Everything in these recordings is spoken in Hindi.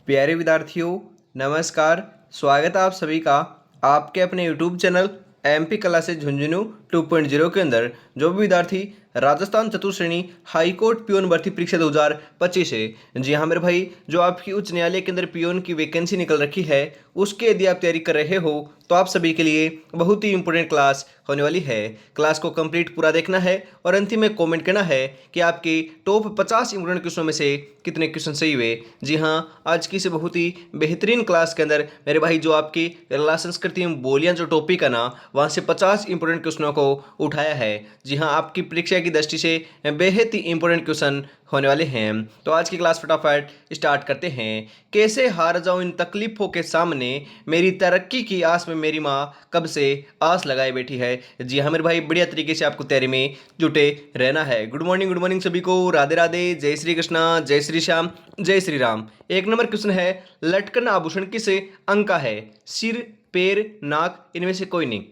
प्यारे विद्यार्थियों, नमस्कार। स्वागत है आप सभी का आपके अपने YouTube channel MP classes Jhunjhunu 2.0 के अंदर। जो भी विद्यार्थी राजस्थान चतुर्थ श्रेणी हाईकोर्ट पियोन भर्ती परीक्षा 2025 है, जी हाँ मेरे भाई, जो आपकी उच्च न्यायालय के अंदर पियोन की वैकेंसी निकल रखी है, उसके यदि आप तैयारी कर रहे हो तो आप सभी के लिए बहुत ही इंपॉर्टेंट क्लास होने वाली है। क्लास को कंप्लीट पूरा देखना है और अंतिम में कमेंट करना है कि आपके टॉप 50 इंपॉर्टेंट क्वेश्चनों में से कितने क्वेश्चन सही हुए। जी हाँ, आज की से बहुत ही बेहतरीन क्लास के अंदर मेरे भाई जो आपकी कला संस्कृति एवं बोलियां जो टॉपिक है ना, वहाँ से 50 इंपॉर्टेंट क्वेश्चनों को उठाया है। जी हाँ, आपकी परीक्षा की दृष्टि से बेहद ही इंपॉर्टेंट क्वेश्चन होने वाले हैं। तो आज की क्लास फटाफट स्टार्ट करते हैं। कैसे हार जाऊं इन तकलीफों के सामने, मेरी तरक्की की आस में मेरी माँ कब से आस लगाए बैठी है। जी हाँ मेरे भाई, बढ़िया तरीके से आपको तैयारी में जुटे रहना है। गुड मॉर्निंग सभी को। राधे राधे, जय श्री कृष्णा, जय श्री श्याम, जय श्री राम। एक नंबर क्वेश्चन है, लटकन आभूषण किस अंग का है? सिर, पैर, नाक, इनमें से कोई नहीं।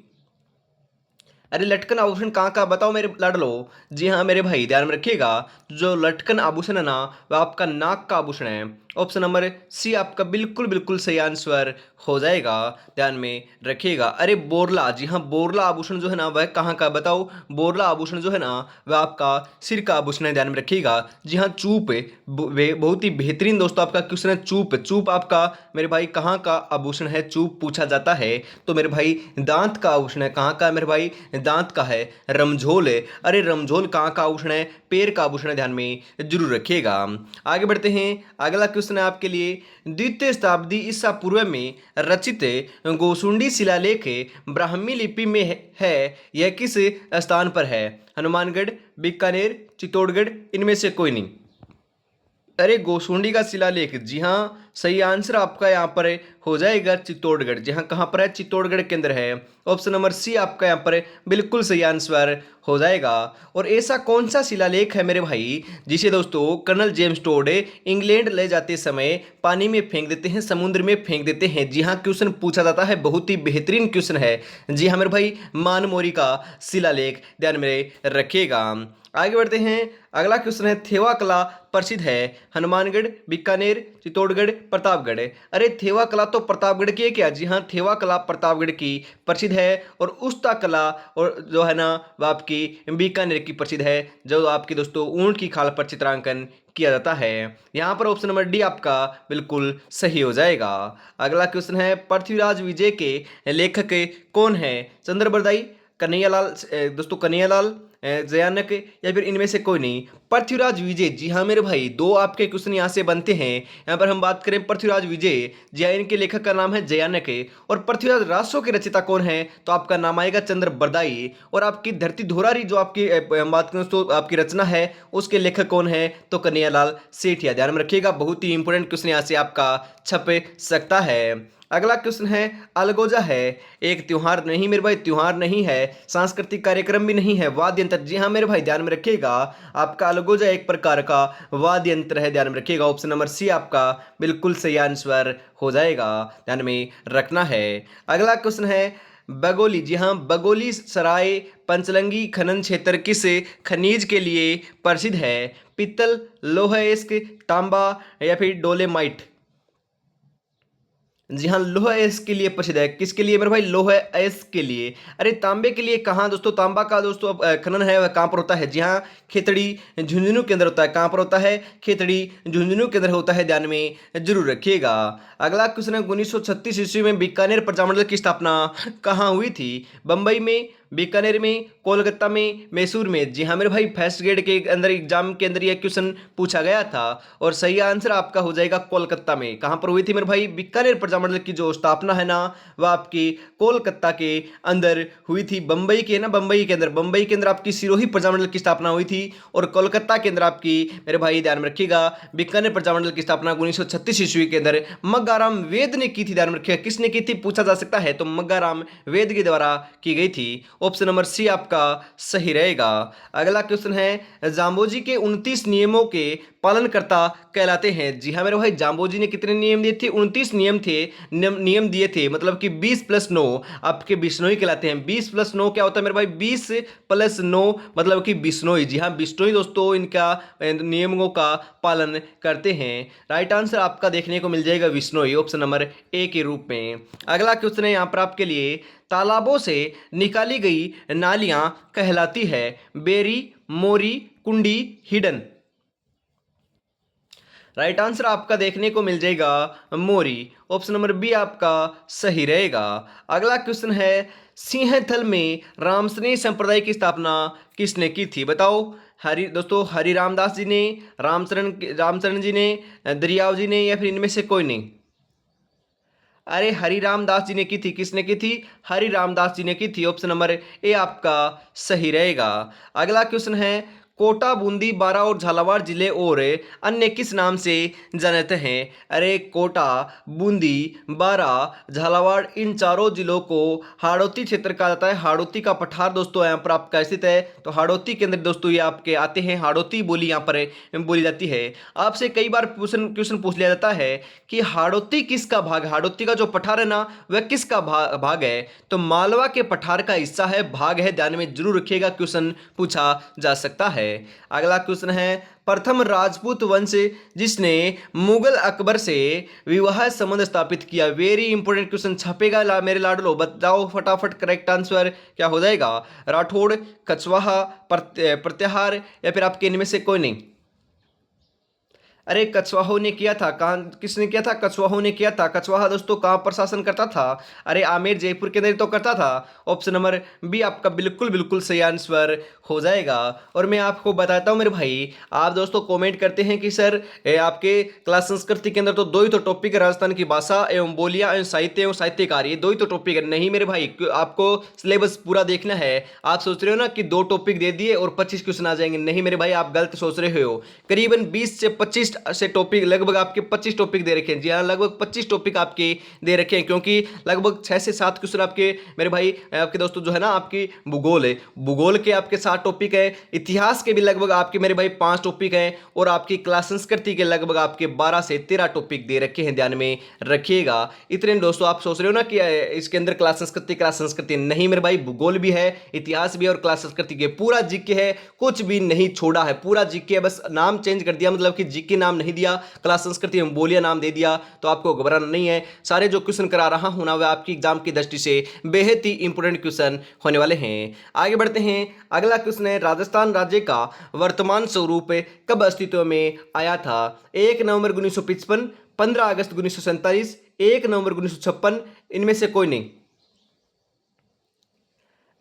अरे लटकन आभूषण कहाँ का बताओ मेरे लाडलो। जी हाँ मेरे भाई, ध्यान में रखिएगा, जो लटकन आभूषण है ना, वह आपका नाक का आभूषण है। ऑप्शन नंबर सी आपका बिल्कुल बिल्कुल सही आंसर हो जाएगा। ध्यान में रखिएगा। अरे बोरला, जी हाँ, बोरला आभूषण जो है ना, वह कहाँ का बताओ। बोरला आभूषण जो है ना, वह आपका सिर का आभूषण है। ध्यान में रखिएगा। जी हाँ, चूप है। बहुत ही बेहतरीन दोस्तों आपका क्वेश्चन है। चूप, चूप आपका मेरे भाई कहाँ का आभूषण है? चूप पूछा जाता है तो मेरे भाई दांत का आभूषण है। कहाँ का है मेरे भाई? दांत का है। रमझोल है। अरे रमझोल कहाँ का आभूषण है? पैर का आभूषण है। ध्यान में जरूर रखिएगा। आगे बढ़ते हैं। अगला क्वेश्चन है आपके लिए, द्वितीय शताब्दी ईसा पूर्व में रचित गोसुंडी शिलालेख ब्राह्मी लिपि में है, यह किस स्थान पर है? हनुमानगढ़, बीकानेर, चित्तौड़गढ़, इनमें से कोई नहीं। अरे गोसुंडी का शिलालेख, जी हाँ, सही आंसर आपका यहाँ पर हो जाएगा चित्तौड़गढ़। जी हाँ, कहाँ पर है? चित्तौड़गढ़ के अंदर है। ऑप्शन नंबर सी आपका यहाँ पर बिल्कुल सही आंसर हो जाएगा। और ऐसा कौन सा शिलालेख है मेरे भाई जिसे दोस्तों कर्नल जेम्स टोड इंग्लैंड ले जाते समय पानी में फेंक देते हैं, समुद्र में फेंक देते हैं? जी हाँ, क्वेश्चन पूछा जाता है, बहुत ही बेहतरीन क्वेश्चन है। जी हाँ मेरे भाई, मानमोरी का शिलालेख। ध्यान में रखिएगा। आगे बढ़ते हैं। अगला क्वेश्चन है, थेवा कला प्रसिद्ध है? हनुमानगढ़, बीकानेर, चित्तौड़गढ़, प्रतापगढ़। अरे थेवा कला तो प्रतापगढ़ की है क्या? जी हाँ, थेवा कला प्रतापगढ़ की प्रसिद्ध है। और उस्ता कला और जो है ना, वह आपकी बीकानेर की प्रसिद्ध है, जो आपकी दोस्तों ऊंट की खाल पर चित्रांकन किया जाता है। यहाँ पर ऑप्शन नंबर डी आपका बिल्कुल सही हो जाएगा। अगला क्वेश्चन है, पृथ्वीराज विजय के लेखक कौन है? चंद्र बरदाई, कन्हैयालाल, दोस्तों कन्हैयालाल, जयानक, या फिर इनमें से कोई नहीं। पृथ्वीराज विजय, जी हाँ मेरे भाई, दो आपके क्वेश्चन यहाँ से बनते हैं। यहाँ पर हम बात करें पृथ्वीराज विजय, जी हाँ, इनके लेखक का नाम है जयानक। और पृथ्वीराज रासो के रचयिता कौन है? तो आपका नाम आएगा चंद्र बरदाई। और आपकी धरती धोरारी जो आपकी हम बात करें तो आपकी रचना है, उसके लेखक कौन है? तो कन्हैयालाल सेठिया। ध्यान में रखिएगा, बहुत ही इंपॉर्टेंट क्वेश्चन यहाँ से आपका छप सकता है। अगला क्वेश्चन है, अलगोजा है एक त्योहार नहीं मेरे भाई, त्योहार नहीं है, सांस्कृतिक कार्यक्रम भी नहीं है, वाद्य यंत्र। जी हाँ मेरे भाई, ध्यान में रखिएगा, आपका अलगोजा एक प्रकार का वाद्य यंत्र है। ध्यान में रखिएगा। ऑप्शन नंबर सी आपका बिल्कुल सही आंसर हो जाएगा। ध्यान में रखना है। अगला क्वेश्चन है, बगोली, जी हाँ, बगोली सराय पंचलंगी खनन क्षेत्र किस खनिज के लिए प्रसिद्ध है? पित्तल, लोहा इस्क, तांबा, या फिर डोलेमाइट। जी हाँ, लोह अयस्क के लिए प्रसिद्ध है। किसके लिए मेरे भाई? लोह अयस्क के लिए। अरे तांबे के लिए कहाँ दोस्तों? तांबा का दोस्तों खनन है वह कहाँ पर होता है? जी हाँ, खेतड़ी झुंझुनू के अंदर होता है। कहाँ पर होता है? खेतड़ी झुंझुनू के अंदर होता है। ध्यान में जरूर रखिएगा। अगला क्वेश्चन है, 1936 ईस्वी में बीकानेर प्रजामंडल की स्थापना कहाँ हुई थी? बंबई में, बीकानेर में, कोलकाता में, मैसूर में। जी हाँ मेरे भाई, फर्स्ट ग्रेड के अंदर एग्जाम के अंदर यह क्वेश्चन पूछा गया था और सही आंसर आपका हो जाएगा कोलकाता में। कहाँ पर हुई थी मेरे भाई? बीकानेर प्रजामंडल की जो स्थापना है ना, वह आपकी कोलकाता के अंदर हुई थी। बंबई के ना, बंबई के अंदर आपकी सिरोही प्रजामंडल की स्थापना हुई थी। और कोलकाता के अंदर आपकी मेरे भाई ध्यान में रखिएगा, बीकानेर प्रजामंडल की स्थापना 1936 ईस्वी के अंदर मग्गाराम वेद ने की थी। ध्यान में रखिएगा, किसने की थी पूछा जा सकता है, तो मग्गाराम वेद के द्वारा की गई थी। ऑप्शन नंबर सी आपका सही रहेगा। अगला क्वेश्चन है, जाम्बोजी के 29 नियमों के पालनकर्ता कहलाते हैं। जी हाँ मेरे भाई, जाम्बोजी ने कितने नियम दिए थे? 29 नियम थे, नियम दिए थे, मतलब कि 20+9 आपके बिश्नोई कहलाते हैं। 20+9 क्या होता है मेरे भाई? 20+9 मतलब कि बिश्नोई। जी हाँ, बिश्नोई दोस्तों इनका नियमों का पालन करते हैं। राइट आंसर आपका देखने को मिल जाएगा बिश्नोई, ऑप्शन नंबर ए के रूप में। अगला क्वेश्चन है यहाँ पर आपके लिए, तालाबों से निकाली गई नालियां कहलाती है? बेरी, मोरी, कुंडी, हिडन। राइट आंसर आपका देखने को मिल जाएगा मोरी, ऑप्शन नंबर बी आपका सही रहेगा। अगला क्वेश्चन है, सिंहथल में रामसनेही संप्रदाय की स्थापना किसने की थी? बताओ। दोस्तों हरि रामदास जी ने, रामचरण जी ने, दरियाव जी ने, या फिर इनमें से कोई नहीं? अरे हरि रामदास जी ने की थी। किसने की थी? हरि रामदास जी ने की थी, ऑप्शन नंबर ए आपका सही रहेगा। अगला क्वेश्चन है, कोटा, बूंदी, बारा और झालावाड़ जिले और अन्य किस नाम से जानते हैं? अरे कोटा, बूंदी, बारा, झालावाड़, इन चारों जिलों को हाड़ौती क्षेत्र कहा जाता है। हाड़ौती का पठार दोस्तों यहाँ पर आपका स्थित है, तो हाड़ौती के अंदर दोस्तों ये आपके आते हैं। हाड़ौती बोली यहाँ पर बोली जाती है। आपसे कई बार क्वेश्चन पूछ लिया जाता है कि हाड़ौती किसका भाग? हाड़ौती का जो पठार है ना, वह किसका भाग है? तो मालवा के पठार का हिस्सा है, भाग है, ध्यान में जरूर रखिएगा, क्वेश्चन पूछा जा सकता है। अगला क्वेश्चन है, प्रथम राजपूत वंश जिसने मुगल अकबर से विवाह संबंध स्थापित किया। वेरी इंपॉर्टेंट क्वेश्चन छपेगा मेरे लाडलो, बताओ फटाफट करेक्ट आंसर क्या हो जाएगा? राठौड़, कछवाहा, प्रत्याहार, या फिर आपके इनमें से कोई नहीं? अरे कछवाहों ने किया था। कहाँ, किसने किया था? कछवाहों ने किया था। कछवाहा दोस्तों कहाँ पर शासन करता था? अरे आमेर, जयपुर के अंदर तो करता था। ऑप्शन नंबर बी आपका बिल्कुल बिल्कुल सही आंसर हो जाएगा। और मैं आपको बताता हूँ मेरे भाई, आप दोस्तों कमेंट करते हैं कि सर आपके क्लास संस्कृति के अंदर तो दो ही तो टॉपिक है, राजस्थान की भाषा एवं बोलियां एवं साहित्य एवं साहित्यकार, ये दो ही तो टॉपिक है। नहीं मेरे भाई, आपको सिलेबस पूरा देखना है। आप सोच रहे हो ना कि 2 टॉपिक दे दिए और 25 क्वेश्चन आ जाएंगे। नहीं मेरे भाई, आप गलत सोच रहे हो। करीबन 20 से 25 से टॉपिक, लगभग आपके 25 टॉपिक दे रखे हैं। जी हाँ, लगभग 25 टॉपिक आपके दे रखे हैं, क्योंकि लगभग 6 से 7 क्वेश्चन आपके मेरे भाई, आपके दोस्तों जो है ना, आपकी भूगोल है, भूगोल के आपके 7 टॉपिक है, इतिहास के भी लगभग आपके मेरे भाई 5 टॉपिक हैं, और आपकी क्लास संस्कृति के लगभग आपके 12 से 13 टॉपिक दे रखे हैं, ध्यान में रखिएगा। इतने दोस्तों आप सोच रहे हो ना कि इसके अंदर क्लास संस्कृति नहीं मेरे भाई, भूगोल भी है, इतिहास भी है, और क्लास संस्कृति के पूरा जीके है, कुछ भी नहीं छोड़ा है, पूरा जीके है। बस नाम चेंज कर दिया, मतलब कि जीके नाम नहीं दिया, क्लास संस्कृति में बोलिया नाम दे दिया। तो आपको घबराना नहीं है, सारे जो क्वेश्चन करा रहा हूं ना, वह आपकी एग्जाम की दृष्टि से बेहद ही इंपोर्टेंट क्वेश्चन होने वाले हैं। आगे बढ़ते हैं। अगला क्वेश्चन है, राजस्थान राज्य का वर्तमान स्वरूप कब अस्तित्व में आया था? 1 नवंबर 1955, 15 अगस्त 1947, 1 नवंबर 1956, इनमें से कोई नहीं?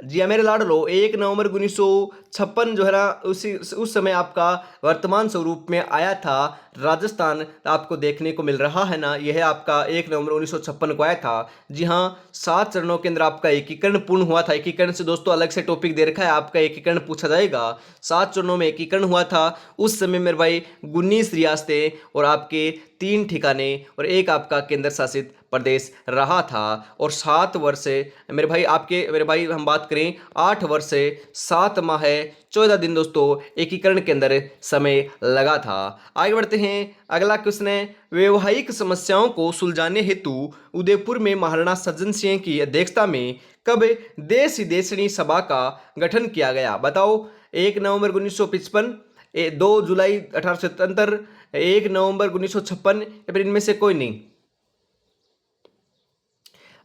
जी हाँ मेरे लाडलो, 1 नवंबर 1956 जो है ना, उस समय आपका वर्तमान स्वरूप में आया था। राजस्थान आपको देखने को मिल रहा है ना, यह आपका 1 नवंबर 1956 को आया था। जी हाँ, 7 चरणों के अंदर आपका एकीकरण पूर्ण हुआ था। एकीकरण से दोस्तों अलग से टॉपिक दे रखा है, आपका एकीकरण पूछा जाएगा। 7 चरणों में एकीकरण हुआ था। उस समय मेरे भाई 19 रियासतें और आपके 3 ठिकाने और एक आपका केंद्र शासित प्रदेश रहा था। और 7 वर्ष मेरे भाई, आपके मेरे भाई हम बात करें, 8 वर्ष 7 माह 14 दिन दोस्तों एकीकरण के अंदर समय लगा था। आगे बढ़ते हैं। अगला क्वेश्चन है, वैवाहिक समस्याओं को सुलझाने हेतु उदयपुर में महाराणा सज्जन सिंह की अध्यक्षता में कब देश विदेशिनी सभा का गठन किया गया? बताओ। 1 नवंबर 1955, 2 जुलाई 1877, 1 नवंबर 1956, या फिर इनमें से कोई नहीं?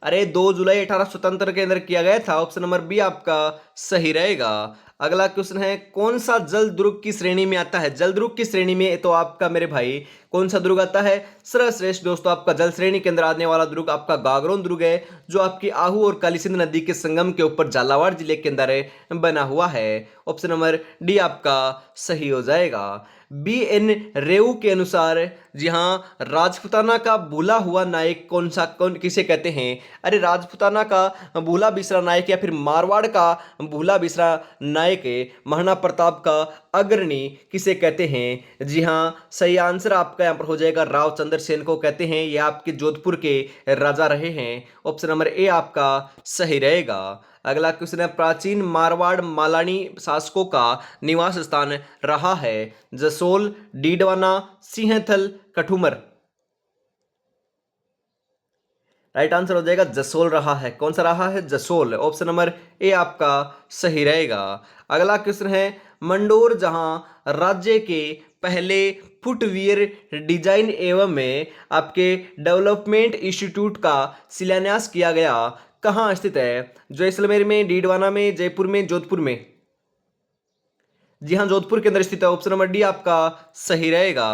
अरे 2 जुलाई 1877 के अंदर किया गया था, ऑप्शन नंबर बी आपका सही रहेगा। अगला क्वेश्चन है, कौन सा जल दुर्ग की श्रेणी में आता है? जल दुर्ग की श्रेणी में तो आपका मेरे भाई कौन सा दुर्ग आता है? सर्वश्रेष्ठ दोस्तों आपका जल श्रेणी के अंदर आने वाला दुर्ग आपका गागरोन दुर्ग है, जो आपकी आहू और काली सिंध नदी के संगम के ऊपर झालावाड़ जिले के अंदर बना हुआ है। ऑप्शन नंबर डी आपका सही हो जाएगा। बी एन रेऊ के अनुसार जी हाँ, राजपूताना का भूला हुआ नायक कौन किसे कहते हैं? अरे राजपूताना का भूला बिसरा नायक या फिर मारवाड़ का भूला बिसरा नायक महाराणा प्रताप का अग्रणी किसे कहते हैं? जी हाँ, सही आंसर आपका यहाँ पर हो जाएगा राव चंद्रसेन को कहते हैं। ये आपके जोधपुर के राजा रहे हैं। ऑप्शन नंबर ए आपका सही रहेगा। अगला क्वेश्चन है, प्राचीन मारवाड़ मालानी शासकों का निवास स्थान रहा है जसोल, डीडवाना, सिंहथल, कठुमर। राइट आंसर हो जाएगा जसोल रहा है। कौन सा रहा है? जसोल। ऑप्शन नंबर ए आपका सही रहेगा। अगला क्वेश्चन है, मंडोर जहां राज्य के पहले फुटवियर डिजाइन एवं में आपके डेवलपमेंट इंस्टीट्यूट का शिलान्यास किया गया, कहाँ स्थित है? जैसलमेर में, डीडवाना में, जयपुर में, जोधपुर में। जी हाँ, जोधपुर के अंदर स्थित है। ऑप्शन नंबर डी आपका सही रहेगा।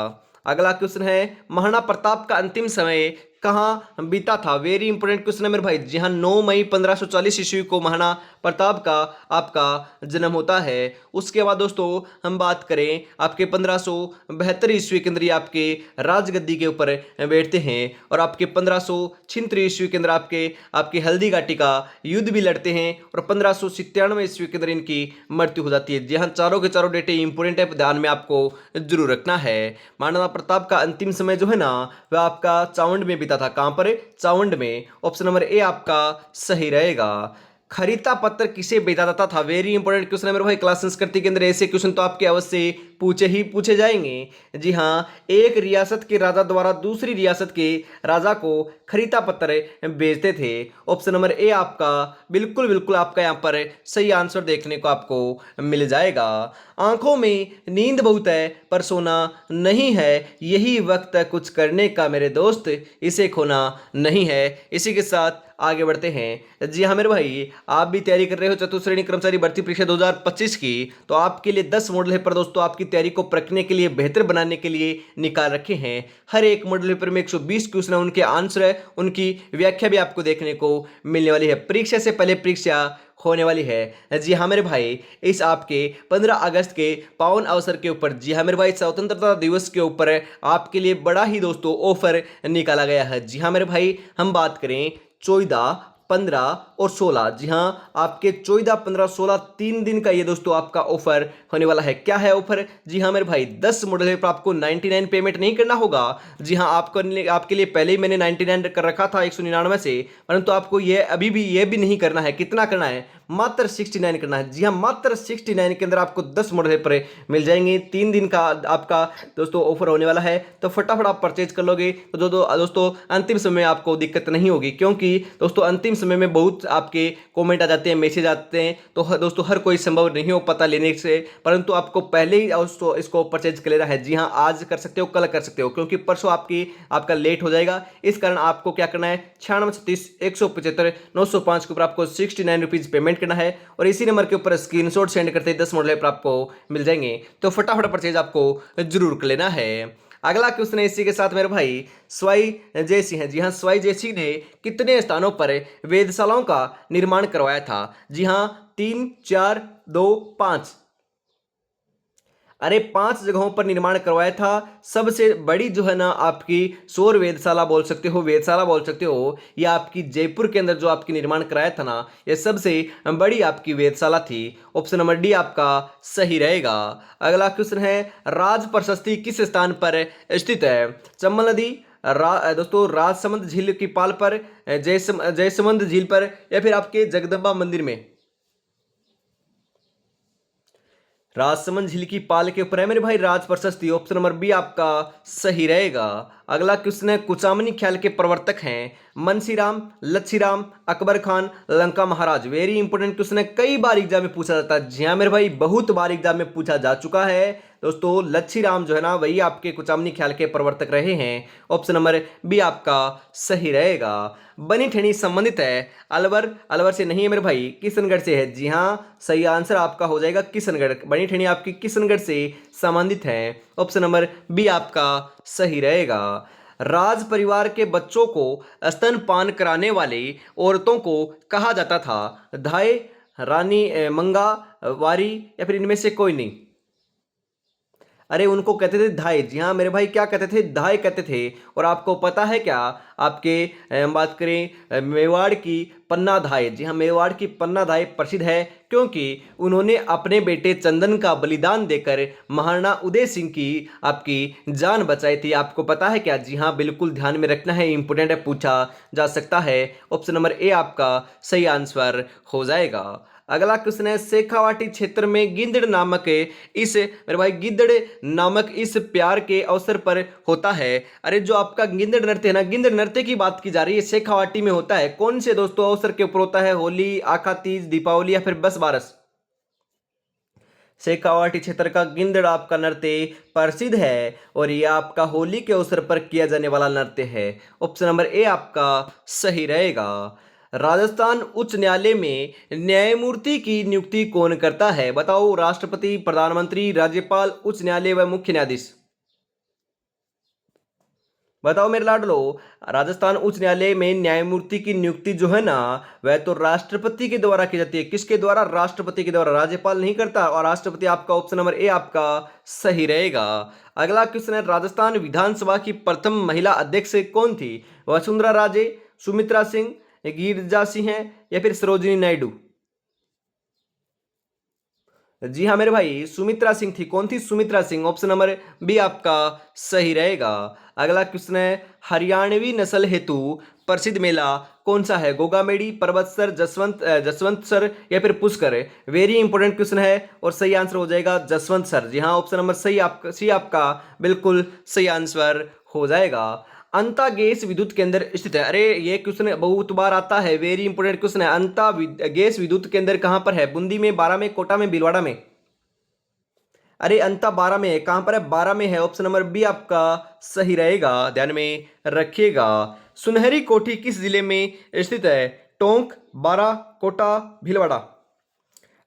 अगला क्वेश्चन है, महाराणा प्रताप का अंतिम समय कहाँ बीता था? वेरी इंपॉर्टेंट क्वेश्चन है मेरे भाई। जी हाँ, 9 मई 1540 ईस्वी को महाराणा प्रताप का आपका जन्म होता है। उसके बाद दोस्तों हम बात करें आपके 1572 ईस्वी के अंदर आपके राजगद्दी के ऊपर बैठते हैं और आपके 1576 ईस्वी के अंदर आपके आपके हल्दी घाटी का युद्ध भी लड़ते हैं और 1597 ईस्वी के अंदर इनकी मृत्यु हो जाती है। जी हाँ, चारों के चारों डेटे इंपोर्टेंट है, ध्यान में आपको जरूर रखना है। महाराणा प्रताप का अंतिम समय जो है ना वह आपका चावंड में बीता था। कहां पर? चावंड में। ऑप्शन नंबर ए आपका सही रहेगा। खरीता पत्र किसे भेजा जाता था? वेरी इंपॉर्टेंट क्वेश्चन है मेरे भाई। क्लास संस्कृति के अंदर ऐसे क्वेश्चन तो आपके अवश्य पूछे जाएंगे। जी हाँ, एक रियासत के राजा द्वारा दूसरी रियासत के राजा को खरीता पत्र भेजते थे। ऑप्शन नंबर ए आपका बिल्कुल बिल्कुल आपका यहाँ पर सही आंसर देखने को आपको मिल जाएगा। आंखों में नींद बहुत है पर सोना नहीं है, यही वक्त है कुछ करने का मेरे दोस्त, इसे खोना नहीं है। इसी के साथ आगे बढ़ते हैं। जी हाँ मेरे भाई, आप भी तैयारी कर रहे हो चतुर्थ श्रेणी कर्मचारी भर्ती परीक्षा 2025 की, तो आपके लिए 10 मॉडल पेपर दोस्तों आपकी तैयारी को परखने के लिए, बेहतर बनाने के लिए निकाल रखे हैं। हर एक मॉडल पेपर में 120 क्वेश्चन है, उनके आंसर है, उनकी व्याख्या भी आपको देखने को मिलने वाली है। परीक्षा से पहले परीक्षा होने वाली है। जी हाँ मेरे भाई, इस आपके 15 अगस्त के पावन अवसर के ऊपर, जी हाँ मेरे भाई, स्वतंत्रता दिवस के ऊपर आपके लिए बड़ा ही दोस्तों ऑफर निकाला गया है। जी हाँ मेरे भाई, हम बात करें 14, 15 और 16। जी हाँ, आपके 14, 15, 16 3 दिन का ये दोस्तों आपका ऑफर होने वाला है। क्या है ऑफर? जी हाँ मेरे भाई, 10 मॉडल पर आपको 99 पेमेंट नहीं करना होगा। जी हाँ, आपके लिए पहले ही मैंने 99 कर रखा था 199 से, परंतु आपको ये अभी भी ये भी नहीं करना है। कितना करना है? मात्र 69 करना है। जी हाँ, मात्र 69 के अंदर आपको 10 मॉडल पर मिल जाएंगे। 3 दिन का आपका दोस्तों ऑफर होने वाला है, तो फटाफट आप परचेज कर लोगे तो दोस्तों अंतिम समय में आपको दिक्कत नहीं होगी, क्योंकि दोस्तों अंतिम समय में बहुत आपके कमेंट आ जाते हैं, मैसेज आते हैं, तो दोस्तों हर कोई संभव नहीं हो पता लेने से, परंतु आपको पहले ही दोस्तों इसको परचेज कर लेना है। जी हाँ, आज कर सकते हो, कल कर सकते हो, क्योंकि परसों आपका लेट हो जाएगा। इस कारण आपको क्या करना है? 9636 175 905 के ऊपर आपको 69 रुपीज पेमेंट करना है और इसी नंबर के ऊपर स्क्रीनशॉट सेंड करते ही 10 मॉडल पर आपको मिल जाएंगे। तो फटाफट परचेज आपको जरूर कर लेना है। अगला क्वेश्चन है इसी के साथ मेरे भाई, स्वाई जयसिंह है। जी हाँ, स्वाई जयसिंह ने कितने स्थानों पर वेधशालाओं का निर्माण करवाया था? जी हाँ, 3, 4, 2, 5। अरे 5 जगहों पर निर्माण करवाया था। सबसे बड़ी जो है ना आपकी सौर वेधशाला बोल सकते हो, वेधशाला बोल सकते हो, या आपकी जयपुर के अंदर जो आपकी निर्माण कराया था ना, ये सबसे बड़ी आपकी वेधशाला थी। ऑप्शन नंबर डी आपका सही रहेगा। अगला क्वेश्चन है, राज प्रशस्ति किस स्थान पर स्थित है? चंबल नदी, दोस्तों राजसमंद झील की पाल पर, जयसमंद झील पर, या फिर आपके जगदम्बा मंदिर में? राजसमंद झील की पाल के ऊपर है मेरे भाई राज प्रशस्ति। ऑप्शन नंबर बी आपका सही रहेगा। अगला क्वेश्चन है, कुचामनी ख्याल के प्रवर्तक हैं मनसीराम, लच्छीराम, अकबर खान, लंका महाराज। वेरी इंपॉर्टेंट क्वेश्चन है, कई बार एग्जाम में पूछा जाता है। जी हाँ मेरे भाई, बहुत बार एग्जाम में पूछा जा चुका है दोस्तों। लच्छीराम जो है ना वही आपके कुचामनी ख्याल के प्रवर्तक रहे हैं। ऑप्शन नंबर बी आपका सही रहेगा। बनी ठनी संबंधित है अलवर, अलवर से नहीं है मेरे भाई, किशनगढ़ से है। जी हाँ, सही आंसर आपका हो जाएगा किशनगढ़। बनी ठनी आपकी किशनगढ़ से संबंधित है। ऑप्शन नंबर बी आपका सही रहेगा। राज परिवार के बच्चों को स्तनपान कराने वाली औरतों को कहा जाता था? धाय, रानी, मंगा, वारी, या फिर इनमें से कोई नहीं? अरे उनको कहते थे धाय। जी हाँ मेरे भाई, क्या कहते थे? धाय कहते थे। और आपको पता है क्या, आपके हम बात करें मेवाड़ की पन्ना धाय। जी हाँ, मेवाड़ की पन्ना धाय प्रसिद्ध है क्योंकि उन्होंने अपने बेटे चंदन का बलिदान देकर महाराणा उदय सिंह की आपकी जान बचाई थी। आपको पता है क्या? जी हाँ बिल्कुल ध्यान में रखना है, इंपोर्टेंट है, पूछा जा सकता है। ऑप्शन नंबर ए आपका सही आंसर हो जाएगा। अगला क्वेश्चन है, शेखावाटी क्षेत्र में गिद्ध नामक इस मेरे भाई गिद्ध नामक इस प्यार के अवसर पर होता है। अरे जो आपका गिद्ध नृत्य है ना, गिद्ध नृत्य की बात की जा रही है, शेखावाटी में होता है। कौन से दोस्तों अवसर के ऊपर होता है? होली, आखा तीज, दीपावली या फिर बस बारस? शेखावाटी क्षेत्र का गिंदड़ आपका नृत्य प्रसिद्ध है और यह आपका होली के अवसर पर किया जाने वाला नृत्य है। ऑप्शन नंबर ए आपका सही रहेगा। राजस्थान उच्च न्यायालय में न्यायमूर्ति की नियुक्ति कौन करता है? बताओ, राष्ट्रपति, प्रधानमंत्री, राज्यपाल, उच्च न्यायालय व मुख्य न्यायाधीश? बताओ मेरे लाडलो, राजस्थान उच्च न्यायालय में न्यायमूर्ति की नियुक्ति जो है ना, वह तो राष्ट्रपति के द्वारा की जाती है। किसके द्वारा? राष्ट्रपति के द्वारा, राज्यपाल नहीं करता। और राष्ट्रपति आपका ऑप्शन नंबर ए आपका सही रहेगा। अगला क्वेश्चन है, राजस्थान विधानसभा की प्रथम महिला अध्यक्ष कौन थी? वसुंधरा राजे, सुमित्रा सिंह, गिरिजा सिंह है या फिर सरोजिनी नायडू? जी हाँ मेरे भाई, सुमित्रा सिंह थी। कौन थी? Sumitra Singh. Option number B आपका सही रहेगा। अगला क्वेश्चन है, हरियाणवी नस्ल हेतु प्रसिद्ध मेला कौन सा है? गोगामेड़ी, परबतसर, जसवंत सर या फिर पुष्कर? वेरी इंपॉर्टेंट क्वेश्चन है और सही आंसर हो जाएगा जसवंत सर। जी हाँ, ऑप्शन नंबर सही आपका सी आपका बिल्कुल सही आंसर हो जाएगा। अंता गैस विद्युत केंद्र स्थित है। अरे ये क्वेश्चन बहुत बार आता है, वेरी इंपोर्टेंट क्वेश्चन है। गैस विद्युत केंद्र कहाँ पर है? बूंदी में, बारा में, कोटा में, भीलवाड़ा में? अरे अंता बारा में है। कहाँ पर है? बारा में है। ऑप्शन नंबर बी आपका सही रहेगा, ध्यान में रखिएगा। सुनहरी कोठी किस जिले में स्थित है? टोंक, बारा, कोटा, भीलवाड़ा?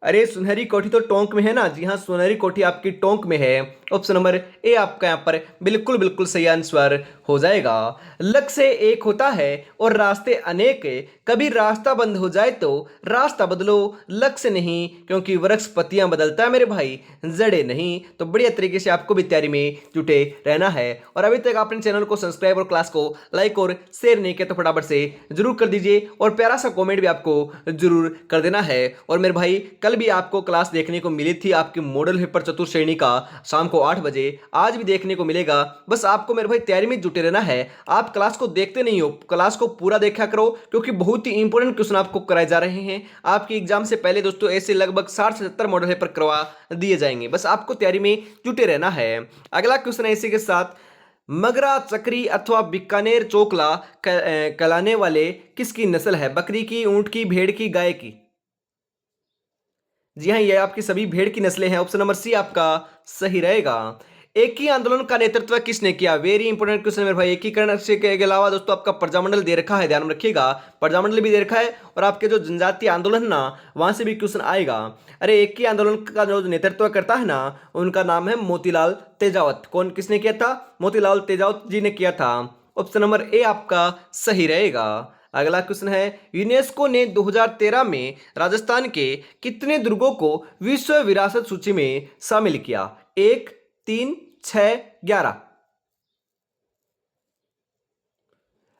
अरे सुनहरी कोठी तो टोंक में है ना। जी हाँ, सुनहरी कोठी आपकी टोंक में है। ऑप्शन नंबर ए आपका यहाँ पर बिल्कुल बिल्कुल सही आंसर हो जाएगा। लक्ष्य एक होता है और रास्ते अनेक। कभी रास्ता बंद हो जाए तो रास्ता बदलो, लक्ष्य नहीं, क्योंकि वृक्ष पत्तियां बदलता है मेरे भाई, जड़े नहीं। तो बढ़िया तरीके से आपको भी तैयारी में जुटे रहना है। और अभी तक आपने चैनल को सब्सक्राइब और क्लास को लाइक और शेयर नहीं किया तो फटाफट से जरूर कर दीजिए और प्यारा सा कॉमेंट भी आपको जरूर कर देना है। और मेरे भाई कल भी आपको क्लास देखने को मिली थी आपकी मॉडल पेपर चतुर्थ श्रेणी का, शाम को 8 बजे। आज भी देखने को मिलेगा। बस आपको मेरे भाई तैयारी में जुटे रहना है। आप क्लास को देखते नहीं हो, क्लास को पूरा देखा करो क्योंकि बहुत ही इंपॉर्टेंट क्वेश्चन आपको कराए जा रहे हैं। आपके एग्जाम से पहले दोस्तों ऐसे लगभग 60 से 70 मॉडल पेपर करवा दिए जाएंगे। बस आपको तैयारी में जुटे रहना है। अगला क्वेश्चन है इसी के साथ, मगरा, चक्री अथवा बीकानेर चोकला कहलाने वाले किसकी नस्ल है? बकरी की, ऊंट की, भेड़ की, गाय की? जी हाँ, ये आपकी सभी भेड़ की नस्लें हैं। ऑप्शन नंबर सी आपका सही रहेगा। एक ही आंदोलन का नेतृत्व किसने किया? वेरी इंपोर्टेंट क्वेश्चन मेरे भाई। एकीकरण से के अलावा दोस्तों आपका प्रजामंडल दे रखा है, ध्यान में रखिएगा। प्रजामंडल भी दे रखा है और आपके जो जनजातीय आंदोलन ना, वहां से भी क्वेश्चन आएगा। अरे एक ही आंदोलन का जो नेतृत्व करता है ना, उनका नाम है मोतीलाल तेजावत। कौन, किसने किया था? मोतीलाल तेजावत जी ने किया था। ऑप्शन नंबर ए आपका सही रहेगा। अगला क्वेश्चन है, यूनेस्को ने 2013 में राजस्थान के कितने दुर्गों को विश्व विरासत सूची में शामिल किया? 1, 3, 6, 11?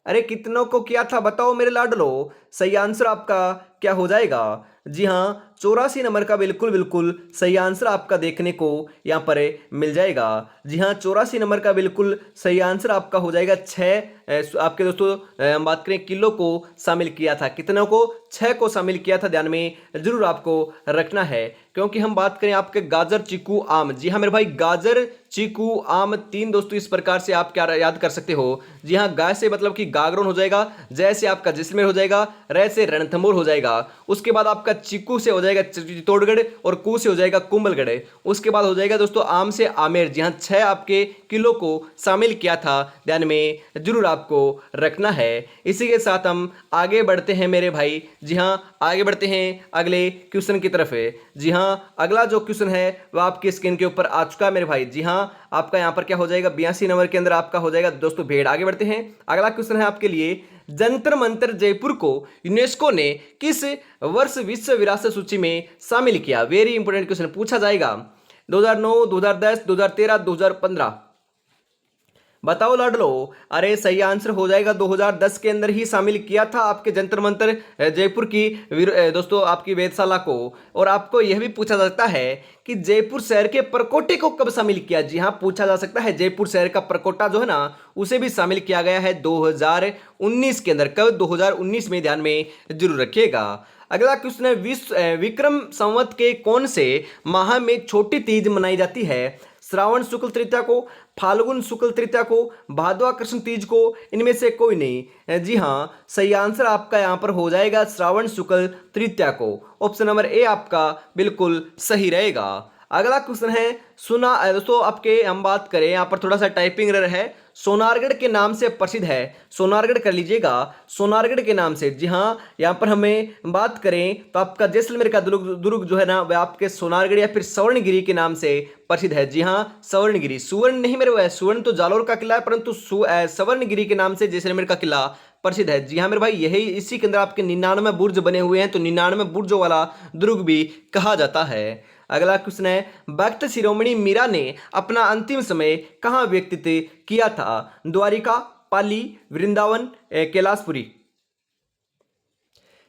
अरे कितनों को किया था बताओ मेरे लाडलो। सही आंसर आपका क्या हो जाएगा? जी हाँ, 84 नंबर का बिल्कुल बिल्कुल सही आंसर आपका देखने को यहाँ पर मिल जाएगा। जी हाँ, 84 नंबर का बिल्कुल सही आंसर आपका हो जाएगा। 6 आपके दोस्तों हम बात करें किलो को शामिल किया था। कितनों को? 6 को शामिल किया था, ध्यान में जरूर आपको रखना है। क्योंकि हम बात करें आपके गाजर, चीकू, आम। जी हाँ मेरे भाई, गाजर, चीकू, आम, तीन दोस्तों इस प्रकार से आप क्या याद कर सकते हो? जी हाँ, गाय से मतलब कि गागरोन हो जाएगा, जय से आपका जैसलमेर हो जाएगा, रै से रणथंभौर हो जाएगा। उसके बाद आपका चीकू से हो जाएगा चित्तौड़गढ़ और कू से हो जाएगा कुंभलगढ़। उसके बाद हो जाएगा दोस्तों आम से आमेर। जी हाँ, 6 आपके किलो को शामिल किया था, ध्यान में जरूर आपको रखना है। इसी के साथ हम आगे बढ़ते हैं मेरे भाई। जी हाँ, आगे बढ़ते हैं अगले क्वेश्चन की तरफ। जी हाँ, अगला जो क्वेश्चन है वह आपकी स्क्रीन के ऊपर आ चुका है मेरे भाई। जी हाँ, आपका यहाँ पर क्या हो जाएगा? 82 नंबर के अंदर आपका हो जाएगा दोस्तों भेड़। आगे बढ़ते हैं। अगला क्वेश्चन है आपके लिए, जंतर मंतर जयपुर को यूनेस्को ने किस वर्ष विश्व विरासत सूची में शामिल किया? वेरी इंपोर्टेंट क्वेश्चन पूछा जाएगा। 2009, 2010, 2013, 2015? बताओ लाडलो। अरे सही आंसर हो जाएगा 2010 के अंदर ही शामिल किया था आपके जंतर मंतर जयपुर की दोस्तों आपकी वेधशाला को। और आपको यह भी पूछा जा सकता है कि जयपुर शहर के परकोटे को कब शामिल किया? जी हाँ, पूछा जा सकता है जयपुर शहर का परकोटा जो है ना, उसे भी शामिल किया गया है 2019 के अंदर। कब? 2019 में, ध्यान में जरूर रखिएगा। अगला क्वेश्चन है, विक्रम संवत के कौन से माह में छोटी तीज मनाई जाती है? श्रावण शुक्ल तृतीया को, फाल्गुन शुक्ल तृतीया को, भादवा कृष्ण तीज को, इनमें से कोई नहीं। जी हाँ, सही आंसर आपका यहां पर हो जाएगा श्रावण शुक्ल तृतीया को। ऑप्शन नंबर ए आपका बिल्कुल सही रहेगा। अगला क्वेश्चन है, दोस्तों आपके हम बात करें, यहां पर थोड़ा सा टाइपिंग एरर है। सोनारगढ़ के नाम से प्रसिद्ध है, सोनारगढ़ कर लीजिएगा, सोनारगढ़ के नाम से। जी हाँ, यहां पर हमें बात करें तो आपका जैसलमेर का दुर्ग जो है ना, वह आपके सोनारगढ़ या फिर स्वर्णगिरी के नाम से प्रसिद्ध है। जी हाँ, स्वर्णगिरी, सुवर्ण नहीं मेरे भाई, सुवर्ण तो जालोर का किला है, परंतु स्वर्णगिरी के नाम से जैसलमेर का किला प्रसिद्ध है। जी हाँ मेरे भाई, यही इसी के अंदर आपके 99 बुर्ज बने हुए हैं, तो 99 बुर्जों वाला दुर्ग भी कहा जाता है। अगला क्वेश्चन है, भक्त शिरोमणि मीरा ने अपना अंतिम समय कहाँ व्यतीत किया था? द्वारिका, पाली, वृंदावन, कैलाशपुरी?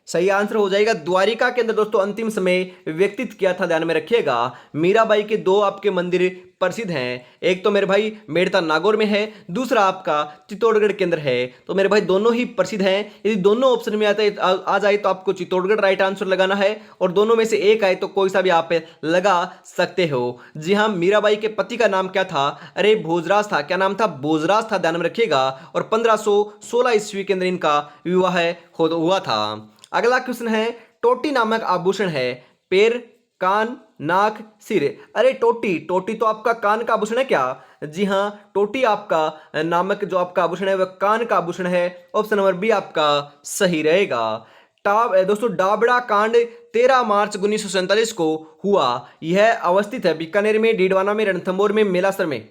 सही आंसर हो जाएगा द्वारिका के अंदर दोस्तों अंतिम समय व्यतीत किया था। ध्यान में रखिएगा। मीराबाई के दो आपके मंदिर प्रसिद्ध हैं, एक तो मेरे भाई मेड़ता नागौर में है, दूसरा आपका चित्तौड़गढ़ के अंदर है। तो मेरे भाई दोनों ही प्रसिद्ध हैं। यदि दोनों ऑप्शन में आ जाए तो आपको चित्तौड़गढ़ राइट आंसर लगाना है, और दोनों में से एक आए तो कोई सा भी आप लगा सकते हो। जी हाँ, मीराबाई के पति का नाम क्या था? अरे भोजराज था। क्या नाम था? भोजराज था। ध्यान में रखिएगा। और 1516 ईस्वी के अंदर इनका विवाह हुआ था। अगला क्वेश्चन है, टोटी नामक आभूषण है, पैर, कान, नाक, सिर? अरे टोटी, टोटी तो आपका कान का आभूषण है क्या? जी हाँ, टोटी आपका नामक जो आपका आभूषण है वह कान का आभूषण है। ऑप्शन नंबर बी आपका सही रहेगा। दोस्तों डाबड़ा कांड 13 मार्च 1947 को हुआ। यह अवस्थित है बीकानेर में, डीडवाना में, रणथंभौर में, मेलासर में?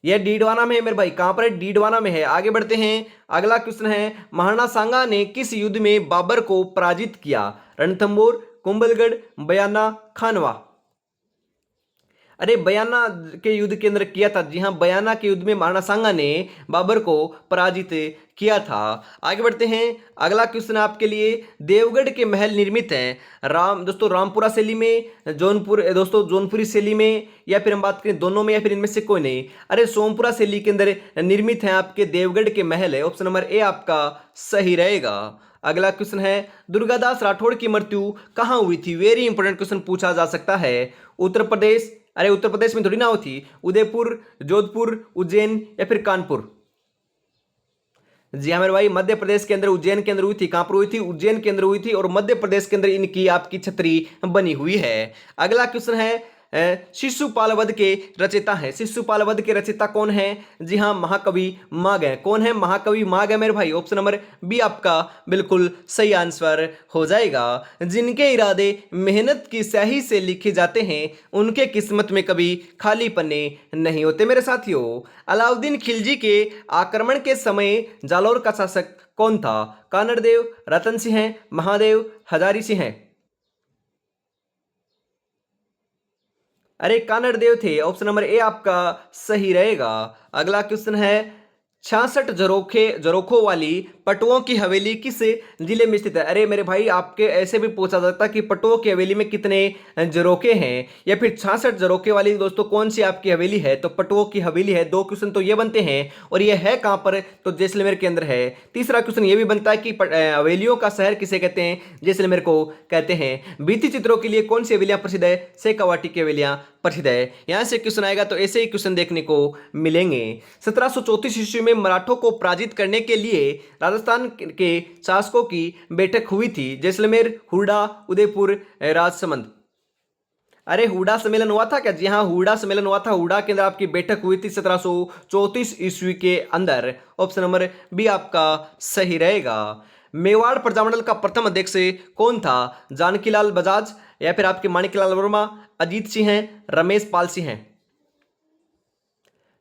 यह डीडवाना में है मेरे भाई। कहां पर है? डीडवाना में है। आगे बढ़ते हैं। अगला क्वेश्चन है, महाराणा सांगा ने किस युद्ध में बाबर को पराजित किया? रणथंभौर, कुंभलगढ़, बयाना, खानवा? अरे बयाना के युद्ध के अंदर किया था। जी हाँ, बयाना के युद्ध में महाराणा सांगा ने बाबर को पराजित किया था। आगे बढ़ते हैं। अगला क्वेश्चन आपके लिए, देवगढ़ के महल निर्मित हैं दोस्तों रामपुरा शैली में, जौनपुरी शैली में, या फिर हम बात करें दोनों में, या फिर इनमें से कोई नहीं? अरे सोमपुरा शैली के अंदर निर्मित हैं आपके देवगढ़ के महल है। ऑप्शन नंबर ए आपका सही रहेगा। अगला क्वेश्चन है, दुर्गादास राठौड़ की मृत्यु कहाँ हुई थी? वेरी इंपॉर्टेंट क्वेश्चन पूछा जा सकता है। उत्तर प्रदेश, अरे उत्तर प्रदेश में थोड़ी ना होती, उदयपुर, जोधपुर, उज्जैन, या फिर कानपुर? जी हाँ मेरे भाई, मध्य प्रदेश के अंदर उज्जैन के अंदर हुई थी। कहां पर हुई थी? उज्जैन के अंदर हुई थी, और मध्य प्रदेश के अंदर इनकी आपकी छतरी बनी हुई है। अगला क्वेश्चन है, शिशुपाल वध के रचयिता है। शिशुपाल वध के रचयिता कौन है? जी हाँ, महाकवि माघ है। कौन है? महाकवि माघ है मेरे भाई। ऑप्शन नंबर बी आपका बिल्कुल सही आंसर हो जाएगा। जिनके इरादे मेहनत की स्याही से लिखे जाते हैं, उनके किस्मत में कभी खाली पन्ने नहीं होते मेरे साथियों। अलाउद्दीन खिलजी के आक्रमण के समय जालौर का शासक कौन था? कानड़ देव, रतन सिंह, महादेव, हजारी सिंह? अरे कानड़ देव थे। ऑप्शन नंबर ए आपका सही रहेगा। अगला क्वेश्चन है, 66 झरोखों वाली पटुओं की हवेली किस जिले में स्थित है? अरे मेरे भाई, आपके ऐसे भी पूछा जाता है कि पटुओं की हवेली में कितने झरोखे हैं, या फिर 66 झरोखे वाली दोस्तों कौन सी आपकी हवेली है? तो पटुओं की हवेली है। दो क्वेश्चन तो ये बनते हैं, और ये है कहां पर? तो जैसलमेर के अंदर है। तीसरा क्वेश्चन ये भी बनता है कि हवेलियों का शहर किसे कहते हैं? जैसलमेर को कहते हैं। भित्ति चित्रों के लिए कौन सी हवेलियां प्रसिद्ध है? शेखावाटी की हवेलियां प्रसिद्ध है। यहां से क्वेश्चन आएगा तो ऐसे ही क्वेश्चन देखने को मिलेंगे। 1734 ईस्वी में मराठों को पराजित करने के लिए राजस्थान के शासकों की बैठक हुई थी। जैसलमेर, हुडा, उदयपुर, राजसमंद? अरे हुडा सम्मेलन हुआ था क्या? जी हाँ, हुडा सम्मेलन हुआ था। हुडा के अंदर आपकी बैठक हुई थी 1734 ईस्वी के अंदर। ऑप्शन नंबर बी आपका सही रहेगा। मेवाड़ प्रजामंडल का प्रथम अध्यक्ष कौन था? जानकीलाल बजाज, या फिर आपके माणिकलाल वर्मा, अजीत सिंह, रमेश पाल सिंह?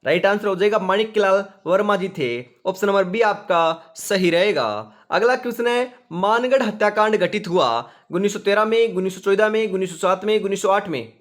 राइट आंसर हो जाएगा माणिकलाल वर्मा जी थे। ऑप्शन नंबर बी आपका सही रहेगा। अगला क्वेश्चन है, मानगढ़ हत्याकांड घटित हुआ 1913 में, 1914 में, 1907 में, 1908 में?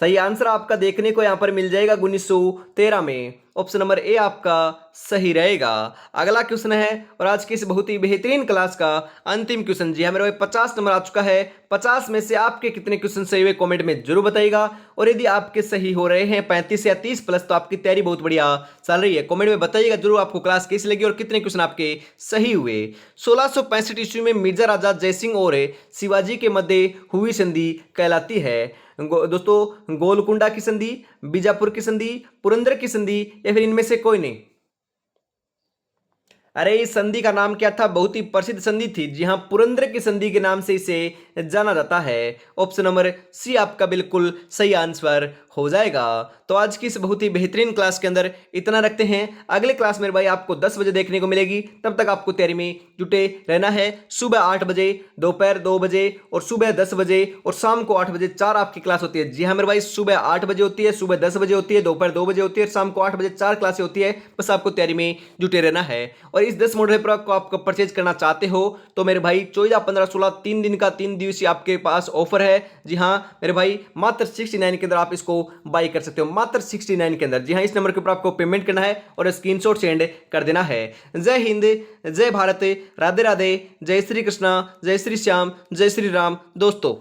सही आंसर आपका देखने को यहाँ पर मिल जाएगा 1913 में। ऑप्शन नंबर ए आपका सही रहेगा। अगला क्वेश्चन है और आज की इस बहुत ही बेहतरीन क्लास का अंतिम क्वेश्चन। जी हाँ मेरे भाई 50 नंबर आ चुका है। 50 में से आपके कितने क्वेश्चन सही हुए कमेंट में जरूर बताइएगा। और यदि आपके सही हो रहे हैं 35 या 30 प्लस तो आपकी तैयारी बहुत बढ़िया चल रही है। कमेंट में बताइएगा जरूर आपको क्लास कैसी लगी और कितने क्वेश्चन आपके सही हुए। 1665 ईस्वी में मिर्जा राजा जयसिंह और शिवाजी के मध्य हुई संधि कहलाती है। दोस्तों गोलकुंडा की संधि, बीजापुर की संधि, पुरंदर की संधि या फिर इनमें से कोई नहीं। अरे इस संधि का नाम क्या था? बहुत ही प्रसिद्ध संधि थी। जी हाँ पुरंदर की संधि के नाम से इसे जाना जाता है। ऑप्शन नंबर सी आपका बिल्कुल सही आंसर हो जाएगा। तो आज की इस बहुत ही बेहतरीन क्लास के अंदर इतना रखते हैं। अगले क्लास मेरे भाई आपको 10 बजे देखने को मिलेगी। तब तक आपको तैयारी में जुटे रहना है। सुबह 8 बजे, दोपहर 2 बजे और सुबह 10 बजे और शाम को 8 बजे 4 आपकी क्लास होती है। जी हाँ मेरे भाई सुबह 8 बजे होती है, सुबह 10 बजे होती है, दोपहर 2 बजे होती है, शाम को 8 बजे 4 क्लासें होती है। बस आपको तैयारी में जुटे रहना है। और इस 10 मॉडल पेपर को आपको परचेज करना चाहते हो तो मेरे भाई 14, 15, 16 3 दिन का 3 दिवसीय आपके पास ऑफर है। जी हाँ मेरे भाई मात्र 69 के अंदर आप इसको बाई कर सकते हो, मात्र 69 के अंदर। जी हाँ इस नंबर के ऊपर आपको पेमेंट करना है और स्क्रीनशॉट सेंड कर देना है। जय हिंद, जय भारत, राधे राधे, जय श्री कृष्णा, जय श्री श्याम, जय श्री राम दोस्तों।